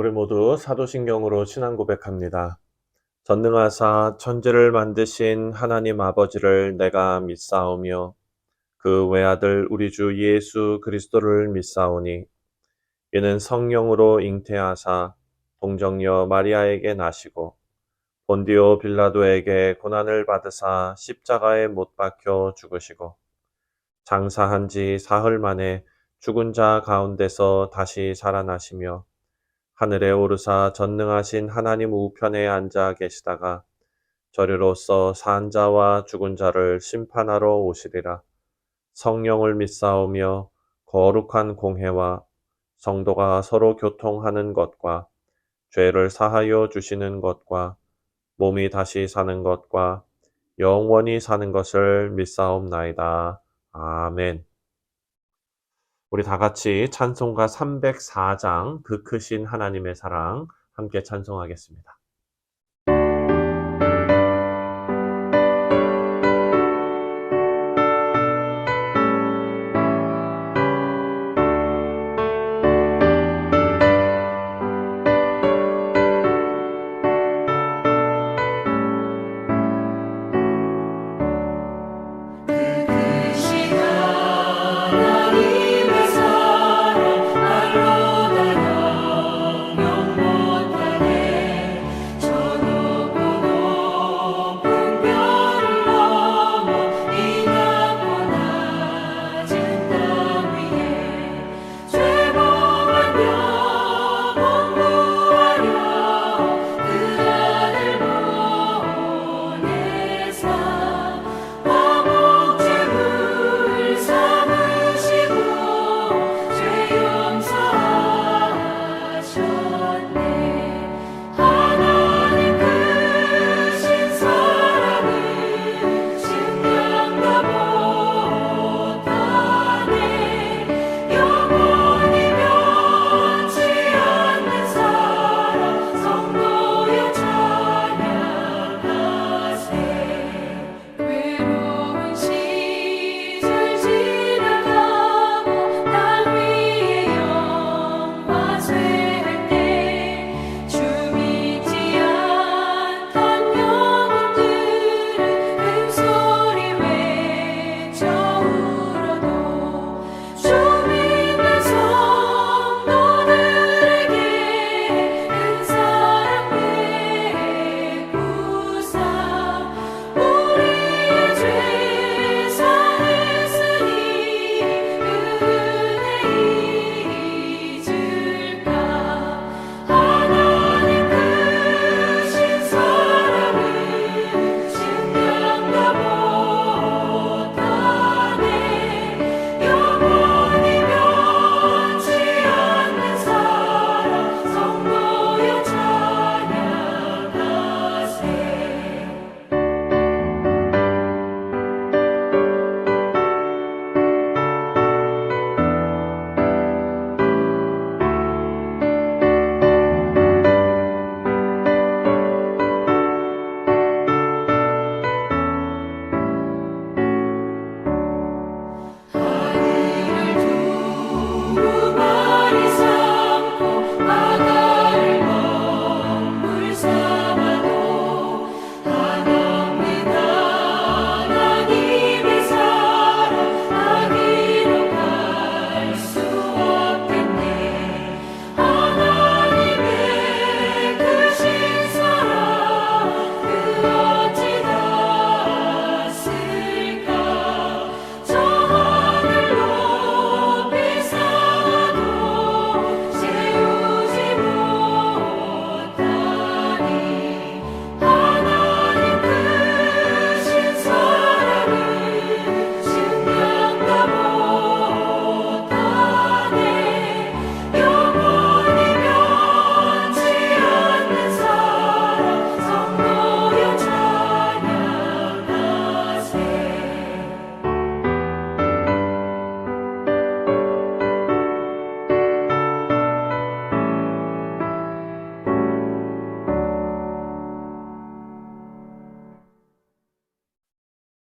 우리 모두 사도신경으로 신앙 고백합니다. 전능하사 천지를 만드신 하나님 아버지를 내가 믿사오며 그 외아들 우리 주 예수 그리스도를 믿사오니 이는 성령으로 잉태하사 동정녀 마리아에게 나시고 본디오 빌라도에게 고난을 받으사 십자가에 못 박혀 죽으시고 장사한 지 사흘 만에 죽은 자 가운데서 다시 살아나시며 하늘에 오르사 전능하신 하나님 우편에 앉아 계시다가 저리로서 산 자와 죽은 자를 심판하러 오시리라. 성령을 믿사오며 거룩한 공회와 성도가 서로 교통하는 것과 죄를 사하여 주시는 것과 몸이 다시 사는 것과 영원히 사는 것을 믿사옵나이다. 아멘. 우리 다 같이 찬송가 304장 그 크신 하나님의 사랑 함께 찬송하겠습니다.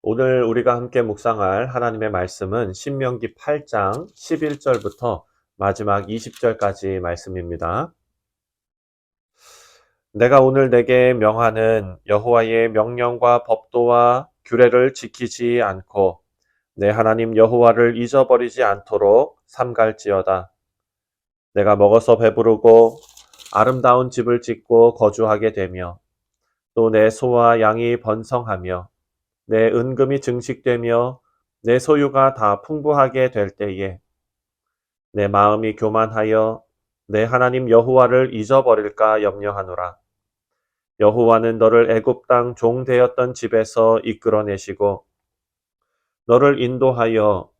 오늘 우리가 함께 묵상할 하나님의 말씀은 신명기 8장 11절부터 마지막 20절까지 말씀입니다. 내가 오늘 내게 명하는 여호와의 명령과 법도와 규례를 지키지 않고 내 하나님 여호와를 잊어버리지 않도록 삼갈지어다. 내가 먹어서 배부르고 아름다운 집을 짓고 거주하게 되며 또 내 소와 양이 번성하며 내 은금이 증식되며 내 소유가 다 풍부하게 될 때에 내 마음이 교만하여 내 하나님 여호와를 잊어버릴까 염려하노라. 여호와는 너를 애굽 땅 종 되었던 집에서 이끌어내시고 너를 인도하여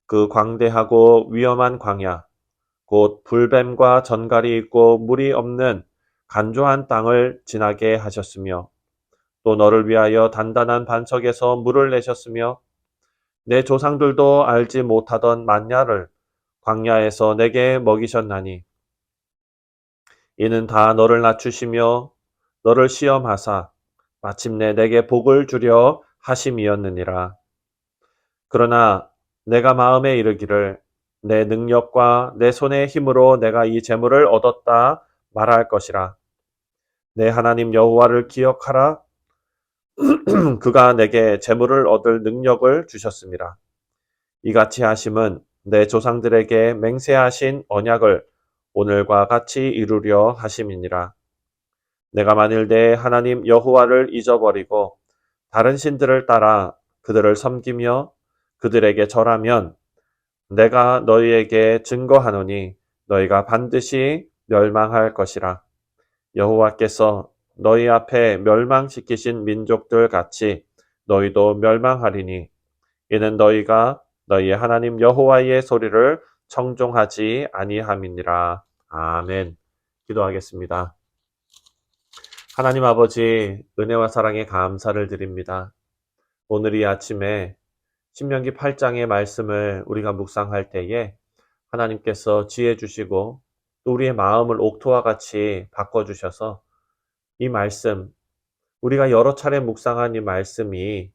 그 광대하고 위험한 광야 곧 불뱀과 전갈이 있고 물이 없는 간조한 땅을 지나게 하셨으며 또 너를 위하여 단단한 반석에서 물을 내셨으며 내 조상들도 알지 못하던 만냐를 광야에서 내게 먹이셨나니 이는 다 너를 낮추시며 너를 시험하사 마침내 내게 복을 주려 하심이었느니라. 그러나 내가 마음에 이르기를 내 능력과 내 손의 힘으로 내가 이 재물을 얻었다 말할 것이라. 내 하나님 여호와를 기억하라. 그가 내게 재물을 얻을 능력을 주셨습니다. 이같이 하심은 내 조상들에게 맹세하신 언약을 오늘과 같이 이루려 하심이니라. 내가 만일 내 하나님 여호와를 잊어버리고 다른 신들을 따라 그들을 섬기며 그들에게 절하면 내가 너희에게 증거하노니 너희가 반드시 멸망할 것이라. 여호와께서 너희 앞에 멸망시키신 민족들 같이 너희도 멸망하리니 이는 너희가 너희 하나님 여호와의 소리를 청종하지 아니함이니라. 아멘. 기도하겠습니다. 하나님 아버지, 은혜와 사랑에 감사를 드립니다. 오늘 이 아침에 신명기 8장의 말씀을 우리가 묵상할 때에 하나님께서 지혜 주시고 또 우리의 마음을 옥토와 같이 바꿔주셔서 이 말씀, 우리가 여러 차례 묵상한 이 말씀이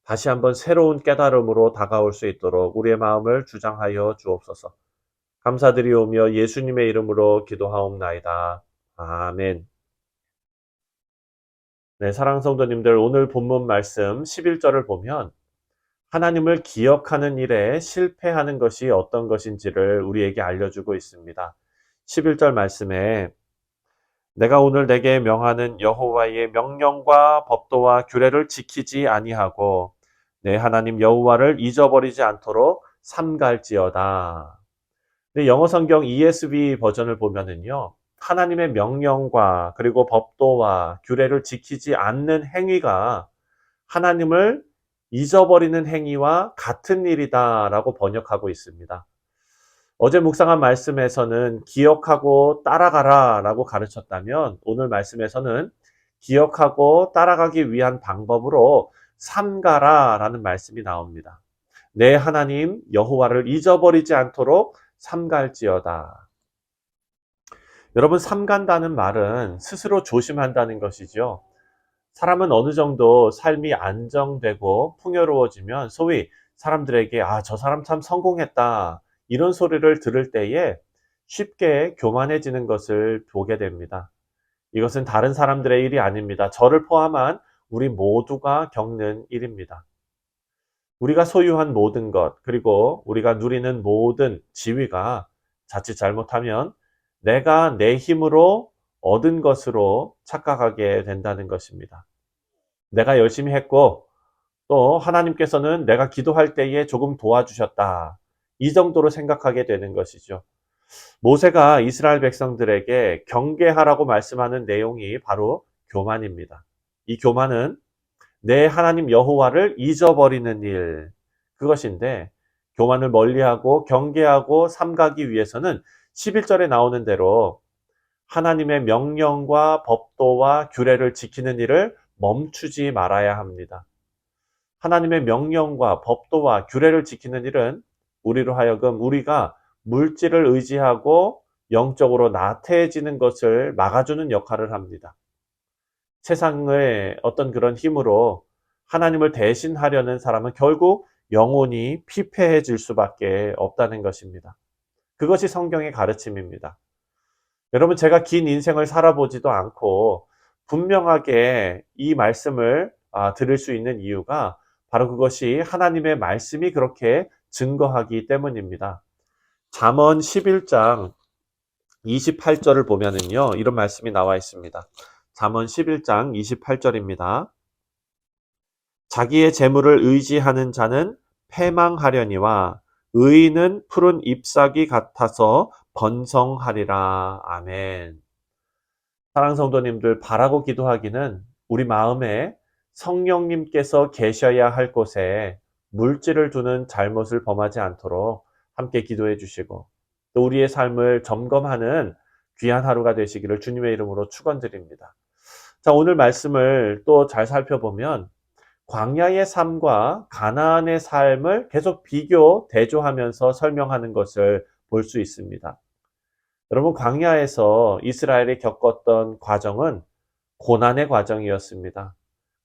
다시 한번 새로운 깨달음으로 다가올 수 있도록 우리의 마음을 주장하여 주옵소서. 감사드리오며 예수님의 이름으로 기도하옵나이다. 아멘. 네, 사랑하는 성도님들, 오늘 본문 말씀 11절을 보면 하나님을 기억하는 일에 실패하는 것이 어떤 것인지를 우리에게 알려주고 있습니다. 11절 말씀에 내가 오늘 내게 명하는 여호와의 명령과 법도와 규례를 지키지 아니하고 내 하나님 여호와를 잊어버리지 않도록 삼갈지어다. 근데 영어 성경 ESV 버전을 보면은요, 하나님의 명령과 그리고 법도와 규례를 지키지 않는 행위가 하나님을 잊어버리는 행위와 같은 일이다라고 번역하고 있습니다. 어제 묵상한 말씀에서는 기억하고 따라가라 라고 가르쳤다면 오늘 말씀에서는 기억하고 따라가기 위한 방법으로 삼가라 라는 말씀이 나옵니다. 내 하나님 여호와를 잊어버리지 않도록 삼갈지어다. 여러분, 삼간다는 말은 스스로 조심한다는 것이죠. 사람은 어느 정도 삶이 안정되고 풍요로워지면 소위 사람들에게 저 사람 참 성공했다 이런 소리를 들을 때에 쉽게 교만해지는 것을 보게 됩니다. 이것은 다른 사람들의 일이 아닙니다. 저를 포함한 우리 모두가 겪는 일입니다. 우리가 소유한 모든 것, 그리고 우리가 누리는 모든 지위가 자칫 잘못하면 내가 내 힘으로 얻은 것으로 착각하게 된다는 것입니다. 내가 열심히 했고 또 하나님께서는 내가 기도할 때에 조금 도와주셨다. 이 정도로 생각하게 되는 것이죠. 모세가 이스라엘 백성들에게 경계하라고 말씀하는 내용이 바로 교만입니다. 이 교만은 내 하나님 여호와를 잊어버리는 일, 그것인데 교만을 멀리하고 경계하고 삼가기 위해서는 11절에 나오는 대로 하나님의 명령과 법도와 규례를 지키는 일을 멈추지 말아야 합니다. 하나님의 명령과 법도와 규례를 지키는 일은 우리로 하여금 우리가 물질을 의지하고 영적으로 나태해지는 것을 막아주는 역할을 합니다. 세상의 어떤 그런 힘으로 하나님을 대신하려는 사람은 결국 영혼이 피폐해질 수밖에 없다는 것입니다. 그것이 성경의 가르침입니다. 여러분, 제가 긴 인생을 살아보지도 않고 분명하게 이 말씀을 들을 수 있는 이유가 바로 그것이 하나님의 말씀이 그렇게 증거하기 때문입니다. 잠언 11장 28절을 보면은요, 이런 말씀이 나와 있습니다. 잠언 11장 28절입니다. 자기의 재물을 의지하는 자는 패망하려니와 의인은 푸른 잎사귀 같아서 번성하리라. 아멘. 사랑하는 성도님들, 바라고 기도하기는 우리 마음에 성령님께서 계셔야 할 곳에 물질을 두는 잘못을 범하지 않도록 함께 기도해 주시고, 또 우리의 삶을 점검하는 귀한 하루가 되시기를 주님의 이름으로 축원드립니다. 자, 오늘 말씀을 또 잘 살펴보면 광야의 삶과 가나안의 삶을 계속 비교, 대조하면서 설명하는 것을 볼 수 있습니다. 여러분, 광야에서 이스라엘이 겪었던 과정은 고난의 과정이었습니다.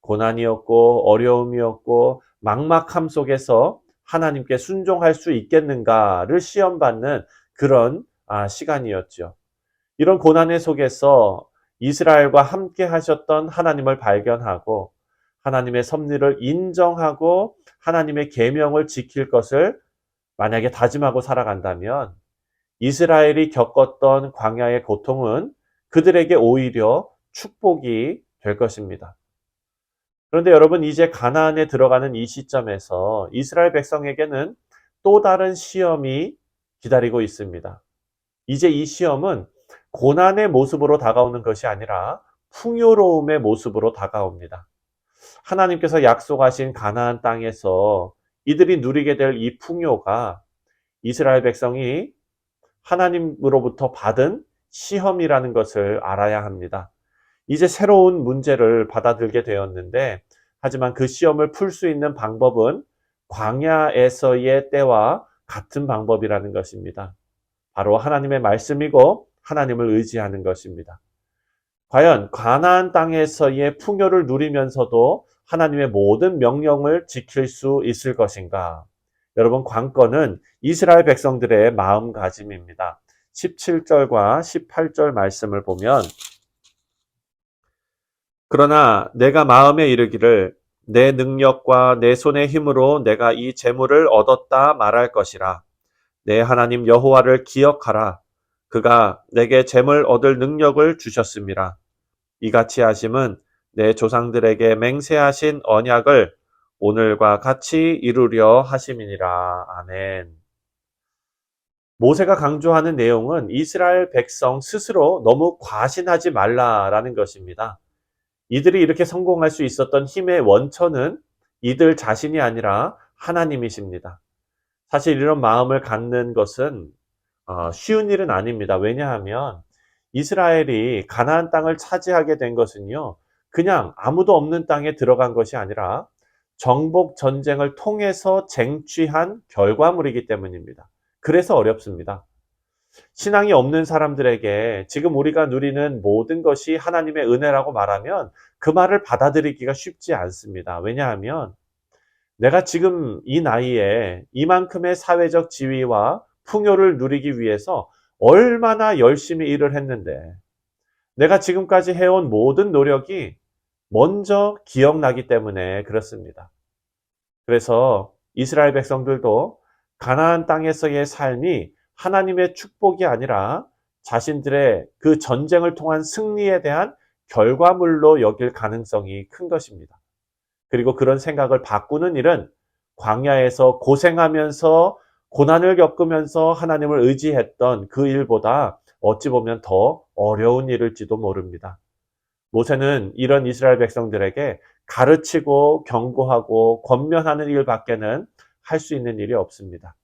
고난이었고 어려움이었고 막막함 속에서 하나님께 순종할 수 있겠는가를 시험받는 그런 시간이었죠. 이런 고난의 속에서 이스라엘과 함께 하셨던 하나님을 발견하고 하나님의 섭리를 인정하고 하나님의 계명을 지킬 것을 만약에 다짐하고 살아간다면 이스라엘이 겪었던 광야의 고통은 그들에게 오히려 축복이 될 것입니다. 그런데 여러분, 이제 가나안에 들어가는 이 시점에서 이스라엘 백성에게는 또 다른 시험이 기다리고 있습니다. 이제 이 시험은 고난의 모습으로 다가오는 것이 아니라 풍요로움의 모습으로 다가옵니다. 하나님께서 약속하신 가나안 땅에서 이들이 누리게 될 이 풍요가 이스라엘 백성이 하나님으로부터 받은 시험이라는 것을 알아야 합니다. 이제 새로운 문제를 받아들게 되었는데, 하지만 그 시험을 풀 수 있는 방법은 광야에서의 때와 같은 방법이라는 것입니다. 바로 하나님의 말씀이고 하나님을 의지하는 것입니다. 과연 가나안 땅에서의 풍요를 누리면서도 하나님의 모든 명령을 지킬 수 있을 것인가? 여러분, 관건은 이스라엘 백성들의 마음가짐입니다. 17절과 18절 말씀을 보면, 그러나 내가 마음에 이르기를 내 능력과 내 손의 힘으로 내가 이 재물을 얻었다 말할 것이라. 내 하나님 여호와를 기억하라. 그가 내게 재물 얻을 능력을 주셨음이라. 이같이 하심은 내 조상들에게 맹세하신 언약을 오늘과 같이 이루려 하심이니라. 아멘. 모세가 강조하는 내용은 이스라엘 백성 스스로 너무 과신하지 말라라는 것입니다. 이들이 이렇게 성공할 수 있었던 힘의 원천은 이들 자신이 아니라 하나님이십니다. 사실 이런 마음을 갖는 것은 쉬운 일은 아닙니다. 왜냐하면 이스라엘이 가나안 땅을 차지하게 된 것은요, 그냥 아무도 없는 땅에 들어간 것이 아니라 정복 전쟁을 통해서 쟁취한 결과물이기 때문입니다. 그래서 어렵습니다. 신앙이 없는 사람들에게 지금 우리가 누리는 모든 것이 하나님의 은혜라고 말하면 그 말을 받아들이기가 쉽지 않습니다. 왜냐하면 내가 지금 이 나이에 이만큼의 사회적 지위와 풍요를 누리기 위해서 얼마나 열심히 일을 했는데, 내가 지금까지 해온 모든 노력이 먼저 기억나기 때문에 그렇습니다. 그래서 이스라엘 백성들도 가나안 땅에서의 삶이 하나님의 축복이 아니라 자신들의 그 전쟁을 통한 승리에 대한 결과물로 여길 가능성이 큰 것입니다. 그리고 그런 생각을 바꾸는 일은 광야에서 고생하면서 고난을 겪으면서 하나님을 의지했던 그 일보다 어찌 보면 더 어려운 일일지도 모릅니다. 모세는 이런 이스라엘 백성들에게 가르치고 경고하고 권면하는 일밖에는 할 수 있는 일이 없습니다.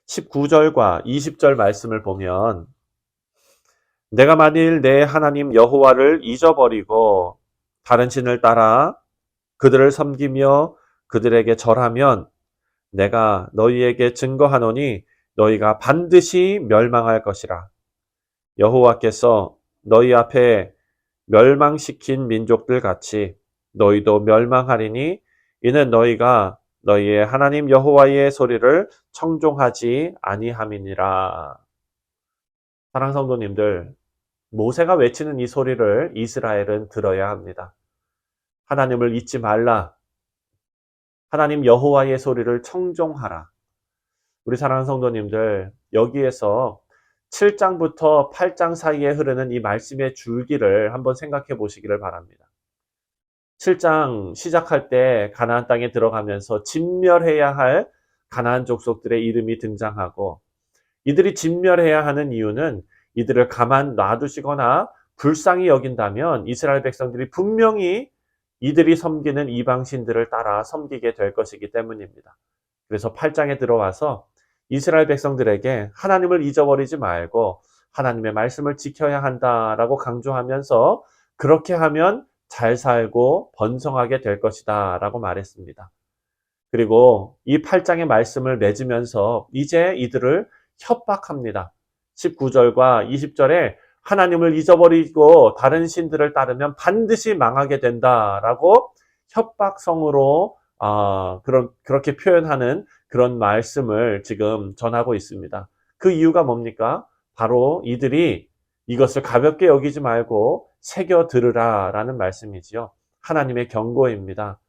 19절과 20절 말씀을 보면, 내가 만일 내 하나님 여호와를 잊어버리고 다른 신을 따라 그들을 섬기며 그들에게 절하면 내가 너희에게 증거하노니 너희가 반드시 멸망할 것이라. 여호와께서 너희 앞에 멸망시킨 민족들 같이 너희도 멸망하리니 이는 너희가 너희의 하나님 여호와의 소리를 청종하지 아니함이니라. 사랑하는 성도님들, 모세가 외치는 이 소리를 이스라엘은 들어야 합니다. 하나님을 잊지 말라. 하나님 여호와의 소리를 청종하라. 우리 사랑하는 성도님들, 여기에서 7장부터 8장 사이에 흐르는 이 말씀의 줄기를 한번 생각해 보시기를 바랍니다. 7장 시작할 때 가나안 땅에 들어가면서 진멸해야 할 가나안 족속들의 이름이 등장하고, 이들이 진멸해야 하는 이유는 이들을 가만 놔두시거나 불쌍히 여긴다면 이스라엘 백성들이 분명히 이들이 섬기는 이방신들을 따라 섬기게 될 것이기 때문입니다. 그래서 8장에 들어와서 이스라엘 백성들에게 하나님을 잊어버리지 말고 하나님의 말씀을 지켜야 한다라고 강조하면서, 그렇게 하면 잘 살고 번성하게 될 것이다 라고 말했습니다. 그리고 이 8장의 말씀을 맺으면서 이제 이들을 협박합니다. 19절과 20절에 하나님을 잊어버리고 다른 신들을 따르면 반드시 망하게 된다라고 협박성으로 그렇게 표현하는 그런 말씀을 지금 전하고 있습니다. 그 이유가 뭡니까? 바로 이들이 이것을 가볍게 여기지 말고 새겨 들으라 라는 말씀이지요. 하나님의 경고입니다.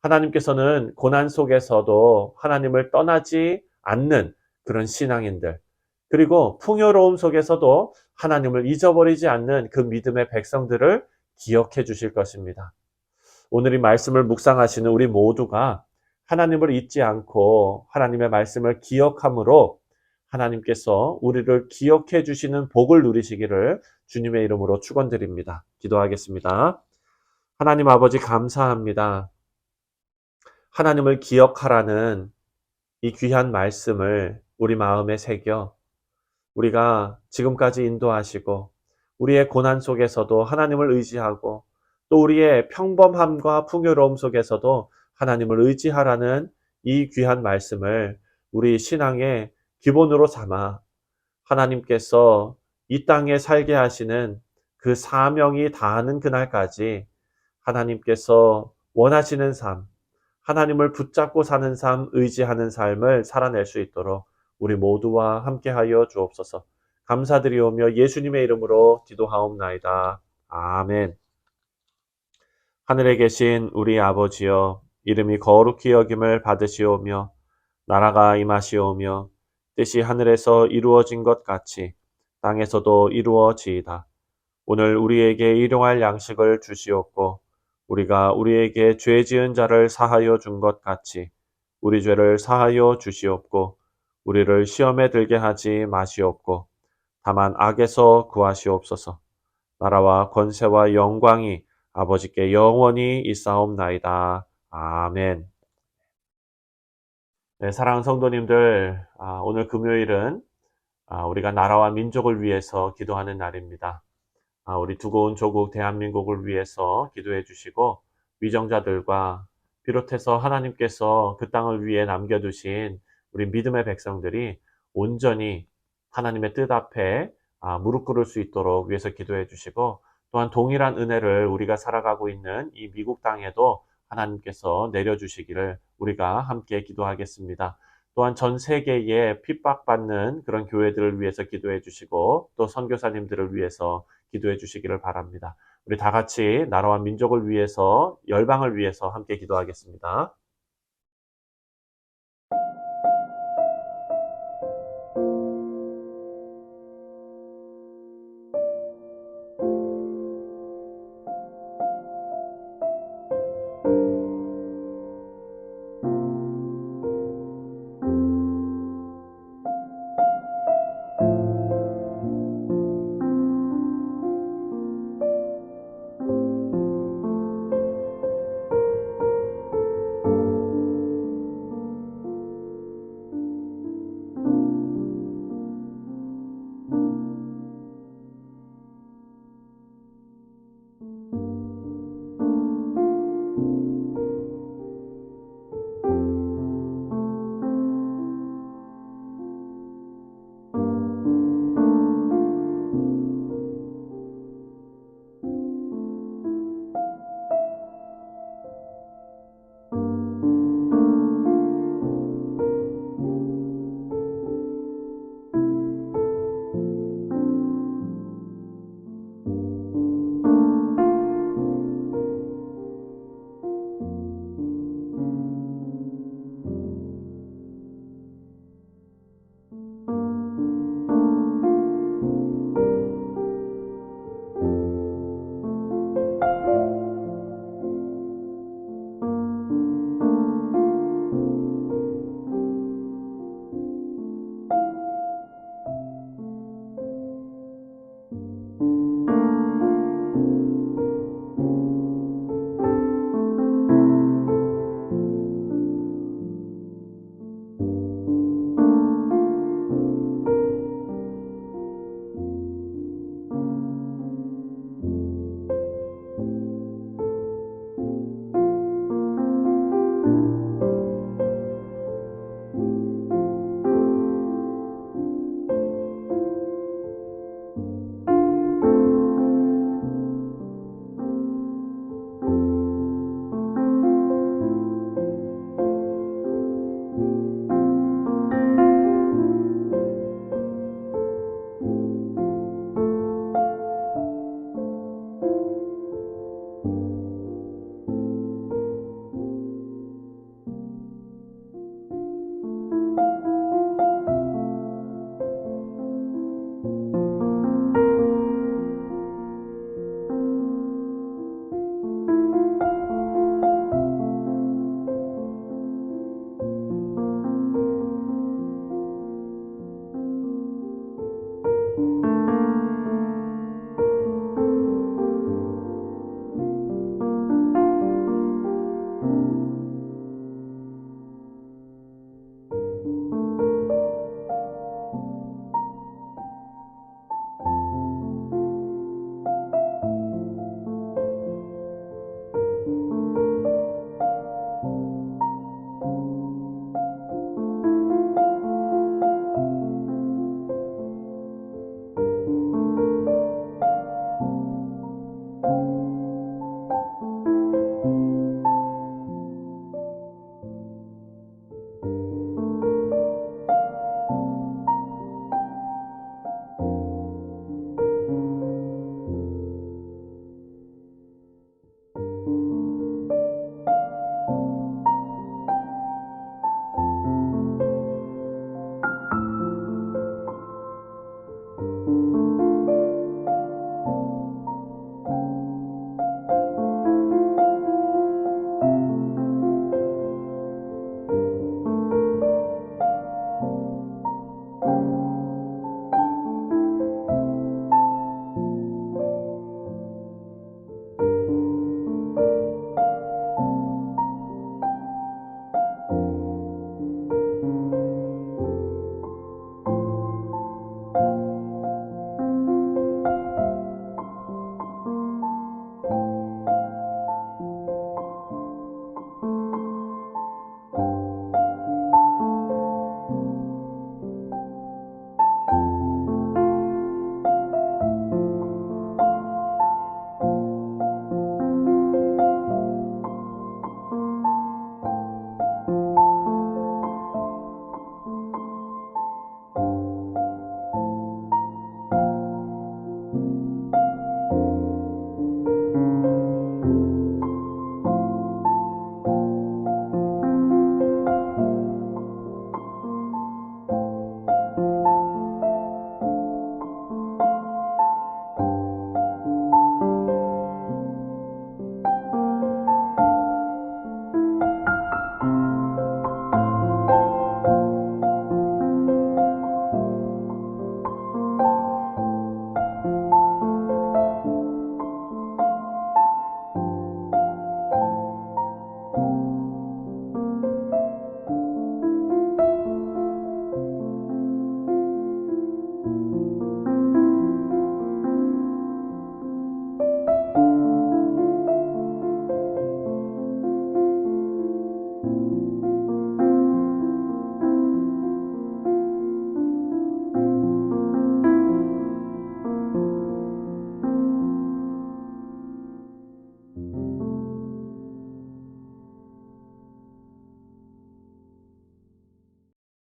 하나님께서는 고난 속에서도 하나님을 떠나지 않는 그런 신앙인들, 그리고 풍요로움 속에서도 하나님을 잊어버리지 않는 그 믿음의 백성들을 기억해 주실 것입니다. 오늘 이 말씀을 묵상하시는 우리 모두가 하나님을 잊지 않고 하나님의 말씀을 기억함으로 하나님께서 우리를 기억해 주시는 복을 누리시기를 주님의 이름으로 축원드립니다. 기도하겠습니다. 하나님 아버지, 감사합니다. 하나님을 기억하라는 이 귀한 말씀을 우리 마음에 새겨 우리가 지금까지 인도하시고, 우리의 고난 속에서도 하나님을 의지하고, 또 우리의 평범함과 풍요로움 속에서도 하나님을 의지하라는 이 귀한 말씀을 우리 신앙의 기본으로 삼아 하나님께서 이 땅에 살게 하시는 그 사명이 다하는 그날까지 하나님께서 원하시는 삶, 하나님을 붙잡고 사는 삶, 의지하는 삶을 살아낼 수 있도록 우리 모두와 함께하여 주옵소서. 감사드리오며 예수님의 이름으로 기도하옵나이다. 아멘. 하늘에 계신 우리 아버지여, 이름이 거룩히 여김을 받으시오며 나라가 임하시오며 뜻이 하늘에서 이루어진 것 같이 땅에서도 이루어지이다. 오늘 우리에게 일용할 양식을 주시옵고, 우리가 우리에게 죄 지은 자를 사하여 준 것 같이 우리 죄를 사하여 주시옵고, 우리를 시험에 들게 하지 마시옵고 다만 악에서 구하시옵소서. 나라와 권세와 영광이 아버지께 영원히 있사옵나이다. 아멘. 네, 사랑하는 성도님들, 오늘 금요일은 우리가 나라와 민족을 위해서 기도하는 날입니다. 우리 두고 온 조국 대한민국을 위해서 기도해 주시고, 위정자들과 비롯해서 하나님께서 그 땅을 위해 남겨두신 우리 믿음의 백성들이 온전히 하나님의 뜻 앞에 무릎 꿇을 수 있도록 위해서 기도해 주시고, 또한 동일한 은혜를 우리가 살아가고 있는 이 미국 땅에도 하나님께서 내려주시기를 우리가 함께 기도하겠습니다. 또한 전 세계에 핍박받는 그런 교회들을 위해서 기도해 주시고, 또 선교사님들을 위해서 기도해 주시기를 바랍니다. 우리 다 같이 나라와 민족을 위해서, 열방을 위해서 함께 기도하겠습니다.